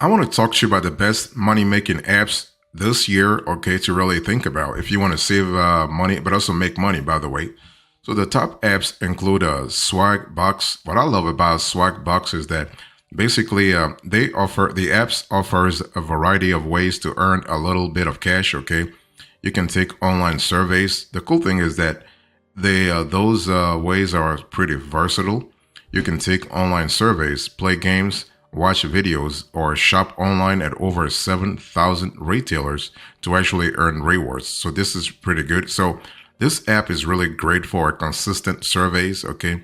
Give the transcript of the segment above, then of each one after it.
I want to talk to you about the best money making apps this year, okay, to really think about if you want to save money, but also make money, by the way. So the top apps include Swagbucks. What I love about Swagbucks is that basically the apps offers a variety of ways to earn a little bit of cash, okay? You can take online surveys. The cool thing is that those ways are pretty versatile. You can take online surveys, play games, watch videos, or shop online at over 7,000 retailers to actually earn rewards. So this is pretty good. So this app is really great for consistent surveys. Okay.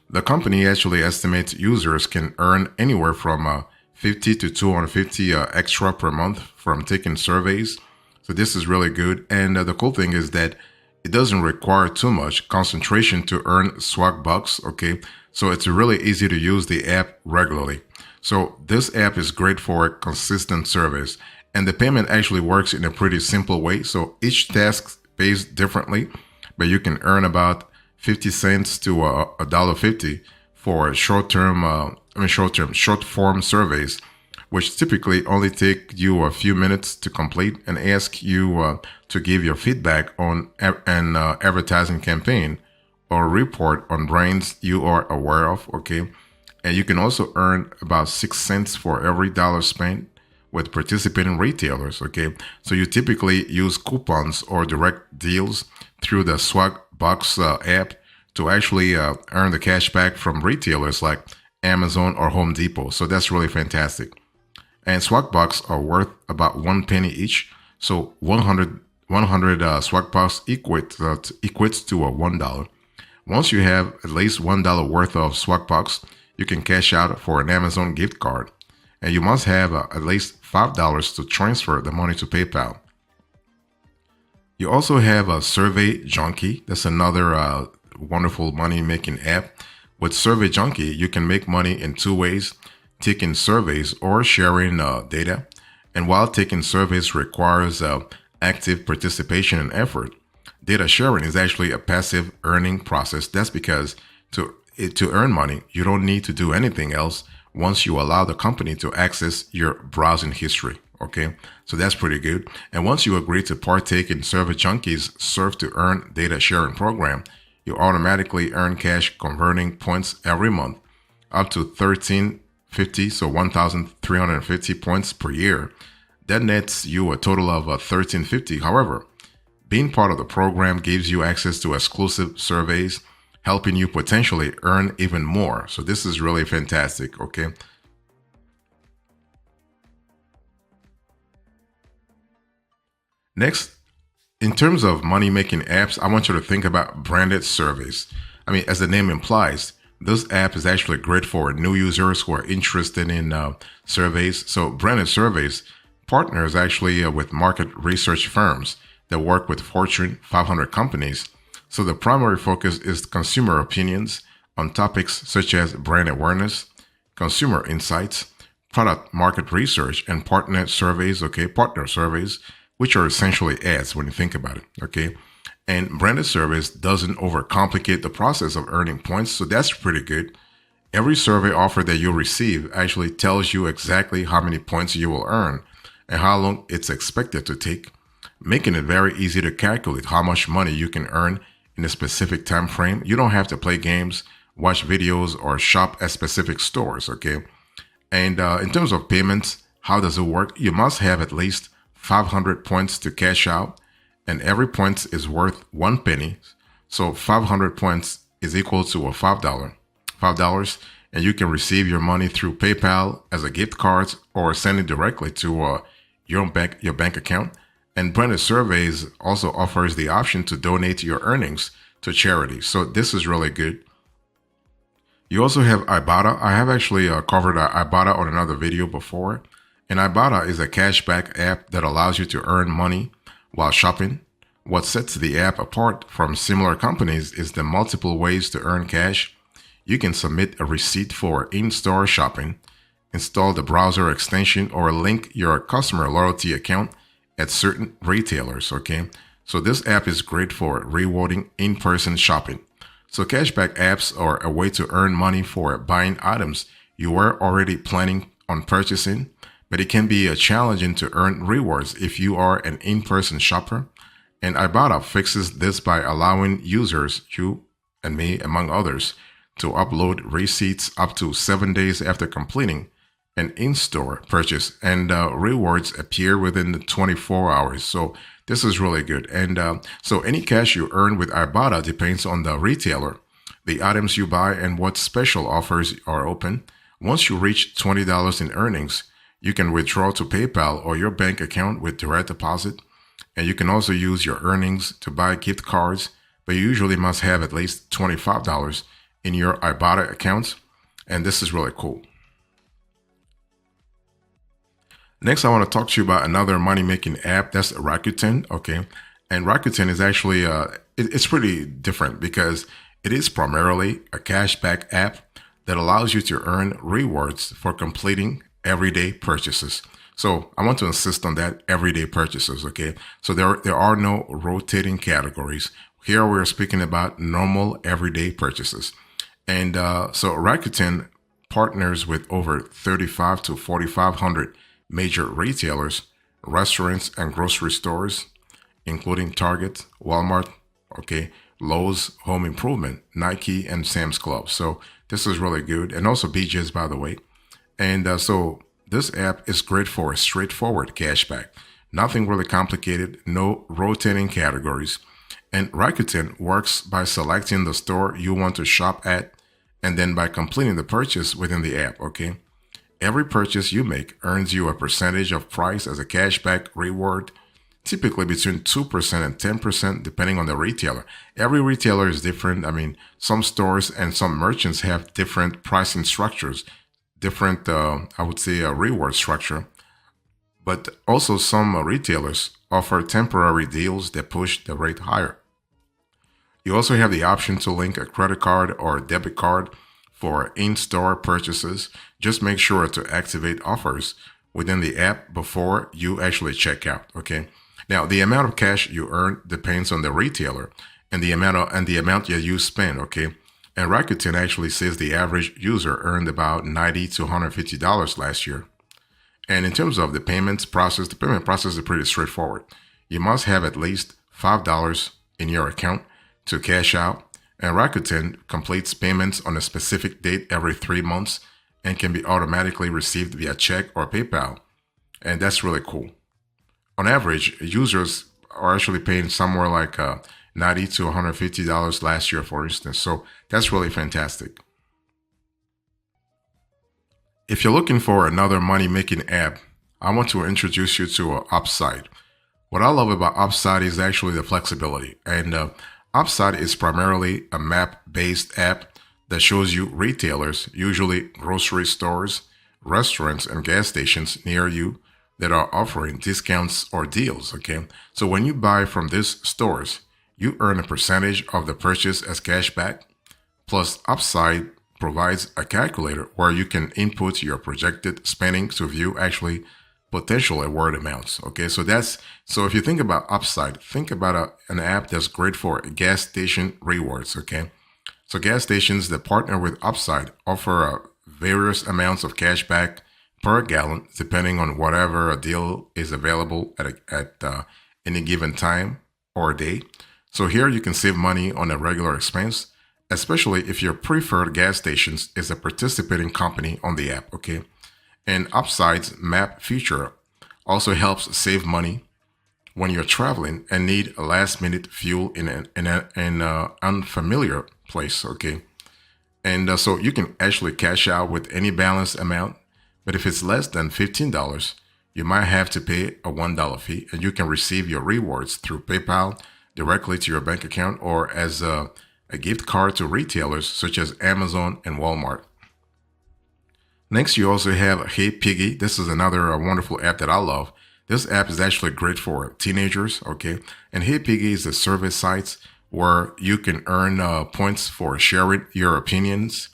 The company actually estimates users can earn anywhere from 50 to 250 extra per month from taking surveys. So this is really good. And the cool thing is that it doesn't require too much concentration to earn swag bucks. Okay. So it's really easy to use the app regularly. So this app is great for consistent service, and the payment actually works in a pretty simple way. So each task pays differently, but you can earn about 50 cents to $1.50 for short form surveys, which typically only take you a few minutes to complete and ask you to give your feedback on an advertising campaign or report on brands you are aware of. Okay. And you can also earn about 6 cents for every dollar spent with participating retailers. Okay. So you typically use coupons or direct deals through the Swagbucks app to actually earn the cash back from retailers like Amazon or Home Depot. So that's really fantastic. And Swagbucks are worth about 1 penny each. So 100 Swagbucks equates to a $1. Once you have at least $1 worth of Swagbucks, you can cash out for an Amazon gift card. And you must have at least $5 to transfer the money to PayPal. You also have a Survey Junkie. That's another wonderful money-making app. With Survey Junkie, you can make money in two ways: taking surveys or sharing data. And while taking surveys requires active participation and effort, data sharing is actually a passive earning process. That's because to earn money, you don't need to do anything else once you allow the company to access your browsing history. Okay, so that's pretty good. And once you agree to partake in Survey Junkie's Serve to Earn data sharing program, you automatically earn cash converting points every month, up to 1,350, so 1,350 points per year. That nets you a total of 1,350. However, being part of the program gives you access to exclusive surveys, helping you potentially earn even more. So this is really fantastic, okay? Next, in terms of money-making apps, I want you to think about branded surveys. I mean, as the name implies, this app is actually great for new users who are interested in surveys. So branded surveys partners actually with market research firms that work with Fortune 500 companies. So the primary focus is consumer opinions on topics such as brand awareness, consumer insights, product market research, and partner surveys, which are essentially ads when you think about it, okay? And branded surveys doesn't overcomplicate the process of earning points, so that's pretty good. Every survey offer that you receive actually tells you exactly how many points you will earn and how long it's expected to take, making it very easy to calculate how much money you can earn in a specific time frame. You don't have to play games, watch videos, or shop at specific stores, okay? And in terms of payments, how does it work? You must have at least 500 points to cash out, and every point is worth 1 penny. So 500 points is equal to a $5, and you can receive your money through PayPal as a gift card or send it directly to your bank account. And branded surveys also offers the option to donate your earnings to charity. So this is really good. You also have Ibotta. I have actually covered Ibotta on another video before. And Ibotta is a cashback app that allows you to earn money while shopping. What sets the app apart from similar companies is the multiple ways to earn cash. You can submit a receipt for in-store shopping, install the browser extension, or link your customer loyalty account at certain retailers, okay? So this app is great for rewarding in-person shopping. So cashback apps are a way to earn money for buying items you were already planning on purchasing, but it can be challenging to earn rewards if you are an in-person shopper. And Ibotta fixes this by allowing users, you and me among others, to upload receipts up to 7 days after completing an in-store purchase, and rewards appear within the 24 hours. So this is really good. And so any cash you earn with Ibotta depends on the retailer, the items you buy, and what special offers are open. Once you reach $20 in earnings, you can withdraw to PayPal or your bank account with direct deposit. And you can also use your earnings to buy gift cards, but you usually must have at least $25 in your Ibotta account. And this is really cool. Next, I want to talk to you about another money-making app. That's Rakuten, okay? And Rakuten is actually, it's pretty different because it is primarily a cashback app that allows you to earn rewards for completing everyday purchases. So I want to insist on that, everyday purchases, okay? So there are no rotating categories. Here we're speaking about normal everyday purchases. And so Rakuten partners with over 35 to 4,500 major retailers, restaurants, and grocery stores, including Target, Walmart, okay, Lowe's, Home Improvement, Nike, and Sam's Club. So this is really good. And also BJ's, by the way. And so this app is great for a straightforward cashback. Nothing really complicated, no rotating categories. And Rakuten works by selecting the store you want to shop at and then by completing the purchase within the app, okay? Every purchase you make earns you a percentage of price as a cashback reward, typically between 2% and 10%, depending on the retailer. Every retailer is different. I mean, some stores and some merchants have different pricing structures, different, I would say, a reward structure. But also some retailers offer temporary deals that push the rate higher. You also have the option to link a credit card or a debit card for in-store purchases. Just make sure to activate offers within the app before you actually check out, okay? Now, the amount of cash you earn depends on the retailer and the amount that you spend, okay? And Rakuten actually says the average user earned about $90 to $150 last year. And in terms of the payment process is pretty straightforward. You must have at least $5 in your account to cash out. And Rakuten completes payments on a specific date every 3 months and can be automatically received via check or PayPal. And that's really cool. On average, users are actually paying somewhere like $90 to $150 last year, for instance. So that's really fantastic. If you're looking for another money-making app, I want to introduce you to Upside. What I love about Upside is actually the flexibility. And Upside is primarily a map-based app that shows you retailers, usually grocery stores, restaurants, and gas stations near you that are offering discounts or deals, okay? So when you buy from these stores, you earn a percentage of the purchase as cashback. Plus, Upside provides a calculator where you can input your projected spending to view actually potential award amounts. Okay, so if you think about Upside, think about an app that's great for gas station rewards. Okay, so gas stations that partner with Upside offer various amounts of cash back per gallon, depending on whatever a deal is available at any given time or day. So here you can save money on a regular expense, especially if your preferred gas stations is a participating company on the app. Okay. And Upside's map feature also helps save money when you're traveling and need a last-minute fuel in an unfamiliar place, okay? And so you can actually cash out with any balance amount, but if it's less than $15, you might have to pay a $1 fee, and you can receive your rewards through PayPal directly to your bank account or as a gift card to retailers such as Amazon and Walmart. Next, you also have Hey Piggy. This is another wonderful app that I love. This app is actually great for teenagers, okay? And Hey Piggy is a survey site where you can earn points for sharing your opinions.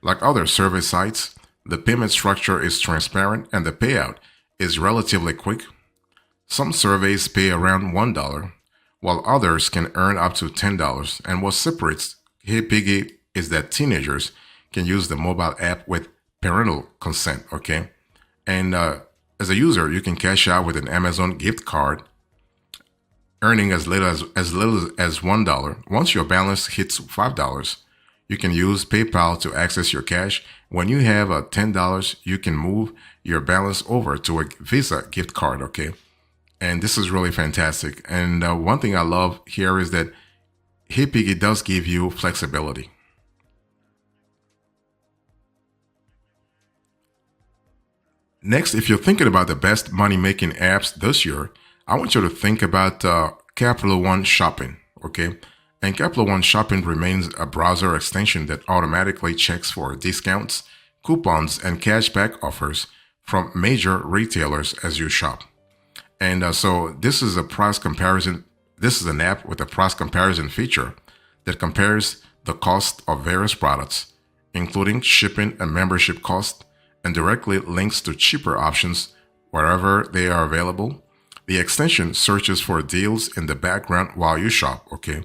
Like other survey sites, the payment structure is transparent and the payout is relatively quick. Some surveys pay around $1, while others can earn up to $10. And what separates Hey Piggy is that teenagers can use the mobile app with parental consent, okay? And As a user, you can cash out with an Amazon gift card, earning as little as $1. Once your balance hits $5, you can use PayPal to access your cash. When you have $10, you can move your balance over to a Visa gift card, okay? And this is really fantastic. And one thing I love here is that HeyPiggy does give you flexibility. Next, if you're thinking about the best money-making apps this year, I want you to think about Capital One Shopping, okay? And Capital One Shopping remains a browser extension that automatically checks for discounts, coupons, and cashback offers from major retailers as you shop. And so this is a price comparison. This is an app with a price comparison feature that compares the cost of various products, including shipping and membership costs, and directly links to cheaper options wherever they are available. The extension searches for deals in the background while you shop, okay?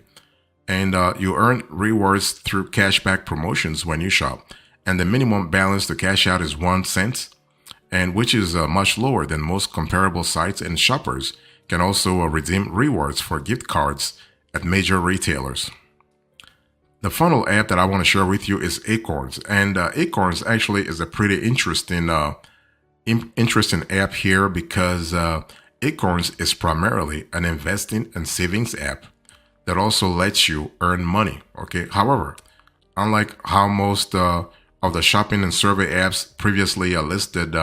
And you earn rewards through cashback promotions when you shop. And the minimum balance to cash out is 1 cent, and which is much lower than most comparable sites, and shoppers can also redeem rewards for gift cards at major retailers. The final app that I want to share with you is Acorns, and Acorns actually is a pretty interesting app here because Acorns is primarily an investing and savings app that also lets you earn money. Okay, however, unlike how most of the shopping and survey apps previously listed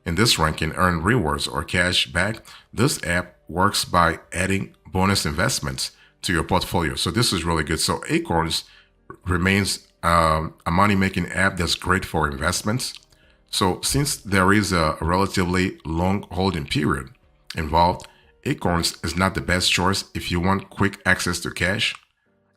in this ranking earn rewards or cash back, this app works by adding bonus investments to your portfolio. So this is really good. So Acorns remains a money-making app that's great for investments. So since there is a relatively long holding period involved, Acorns is not the best choice if you want quick access to cash.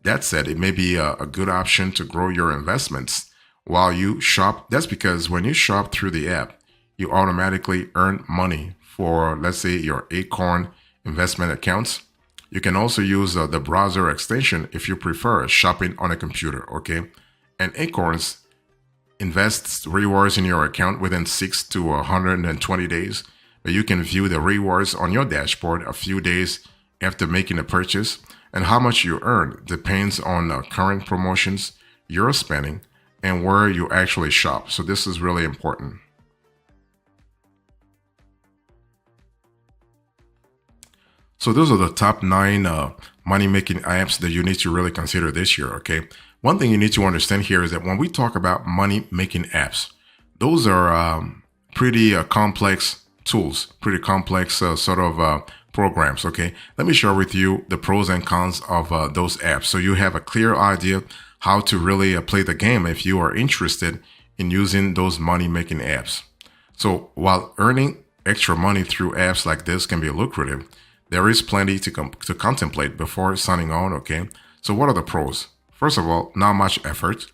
That said, it may be a good option to grow your investments while you shop. That's because when you shop through the app, you automatically earn money for, let's say, your Acorn investment accounts. You can also use the browser extension if you prefer shopping on a computer, okay? And Acorns invests rewards in your account within 6 to 120 days. But you can view the rewards on your dashboard a few days after making a purchase. And how much you earn depends on current promotions you're spending and where you actually shop. So this is really important. So those are the top 9 money-making apps that you need to really consider this year, okay? One thing you need to understand here is that when we talk about money-making apps, those are pretty complex tools, pretty complex programs, okay? Let me share with you the pros and cons of those apps so you have a clear idea how to really play the game if you are interested in using those money-making apps. So while earning extra money through apps like this can be lucrative, there is plenty to contemplate before signing on, okay? So what are the pros? First of all, not much effort,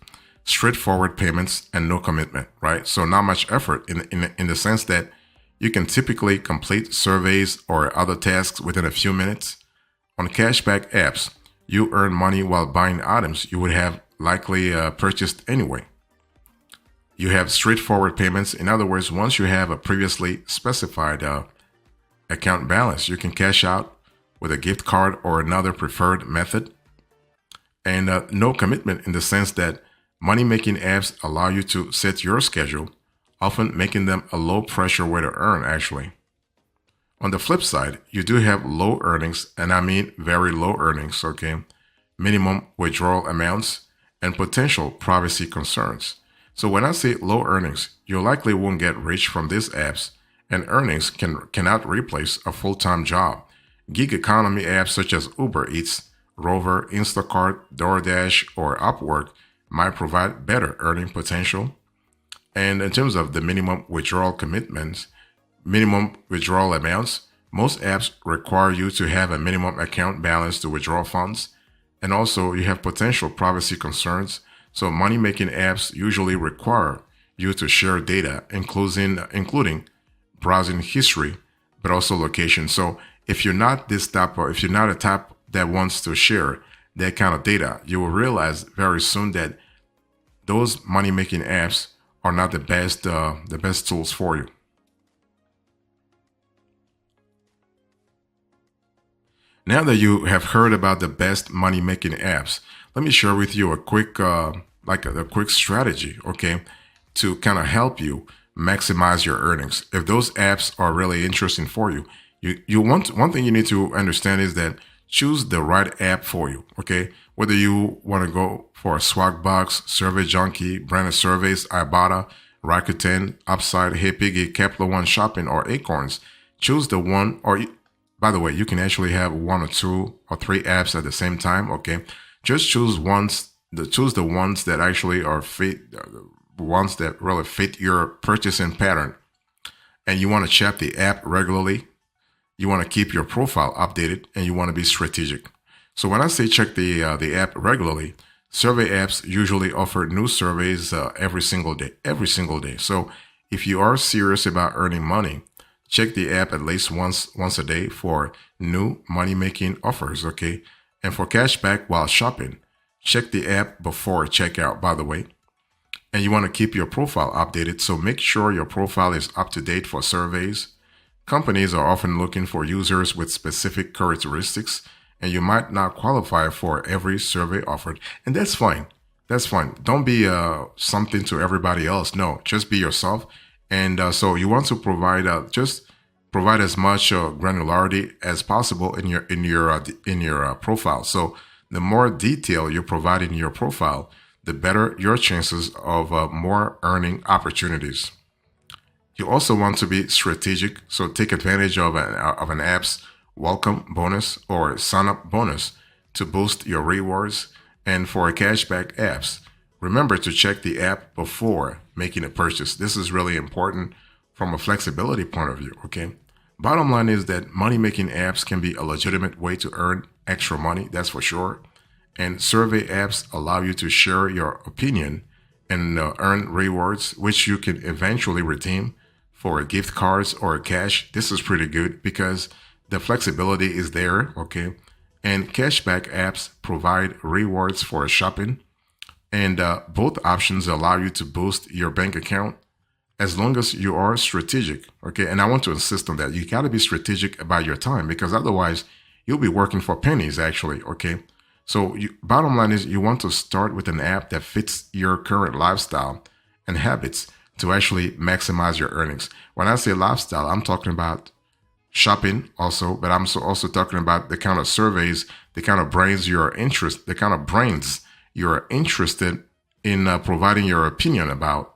straightforward payments, and no commitment, right? So not much effort in the sense that you can typically complete surveys or other tasks within a few minutes. On cashback apps, you earn money while buying items you would have likely purchased anyway. You have straightforward payments. In other words, once you have a previously specified account balance, you can cash out with a gift card or another preferred method. And no commitment in the sense that money-making apps allow you to set your schedule, often making them a low-pressure way to earn, actually. On the flip side, you do have low earnings, and I mean very low earnings, okay? Minimum withdrawal amounts and potential privacy concerns. So when I say low earnings, you likely won't get rich from these apps, and earnings cannot replace a full-time job. Gig economy apps such as Uber Eats, Rover, Instacart, DoorDash, or Upwork might provide better earning potential. And in terms of the minimum withdrawal commitments, minimum withdrawal amounts, most apps require you to have a minimum account balance to withdraw funds. And also you have potential privacy concerns. So money-making apps usually require you to share data, including browsing history, but also location. So if you're not this type, or if you're not a type that wants to share that kind of data, you will realize very soon that those money-making apps are not the best tools for you. Now that you have heard about the best money making apps, let me share with you a quick, a quick strategy, okay, to kind of help you maximize your earnings. If those apps are really interesting for you, you want one thing you need to understand is that choose the right app for you, okay? Whether you want to go for a Swagbox, Survey Junkie, Branded Surveys, Ibotta, Rakuten, Upside, Hey Piggy, Kepler One Shopping, or Acorns, choose the one, or by the way, you can actually have one or two or three apps at the same time, okay? Just choose choose the ones that actually are fit, the ones that really fit your purchasing pattern. And you want to check the app regularly. You want to keep your profile updated, and you want to be strategic. So when I say check the app regularly, survey apps usually offer new surveys every single day. Every single day. So if you are serious about earning money, check the app at least once a day for new money making offers. Okay, and for cashback while shopping, check the app before checkout. By the way, and you want to keep your profile updated. So make sure your profile is up to date for surveys. Companies are often looking for users with specific characteristics, and you might not qualify for every survey offered. And that's fine. That's fine. Don't be something to everybody else. No, just be yourself. And so you want to just provide as much granularity as possible in your profile. So the more detail you provide in your profile, the better your chances of more earning opportunities. You also want to be strategic, so take advantage of an app's welcome bonus or sign up bonus to boost your rewards. And for cashback apps, remember to check the app before making a purchase. This is really important from a flexibility point of view, okay? Bottom line is that money making apps can be a legitimate way to earn extra money, that's for sure. And survey apps allow you to share your opinion and earn rewards, which you can eventually redeem for gift cards or cash. This is pretty good because the flexibility is there, okay? And cashback apps provide rewards for shopping. And both options allow you to boost your bank account as long as you are strategic, okay? And I want to insist on that. You got to be strategic about your time because otherwise you'll be working for pennies, actually, okay? So bottom line is you want to start with an app that fits your current lifestyle and habits to actually maximize your earnings. When I say lifestyle, I'm talking about shopping also, but I'm also talking about the kind of surveys, the kind of brains you're interested in providing your opinion about.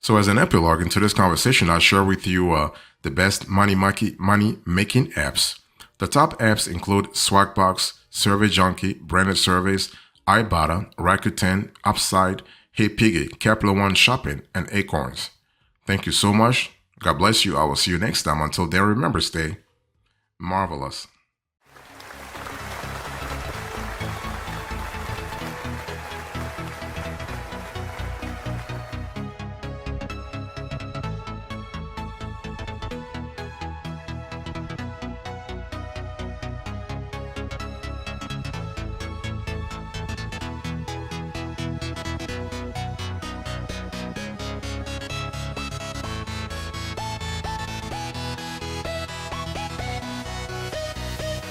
So as an epilogue into this conversation, I'll share with you the best money making apps. The top apps include Swagbox, Survey Junkie, Branded Surveys, Ibotta, Rakuten, Upside, Hey Piggy, Kepler One Shopping, and Acorns. Thank you so much. God bless you. I will see you next time. Until then, remember, stay marvelous.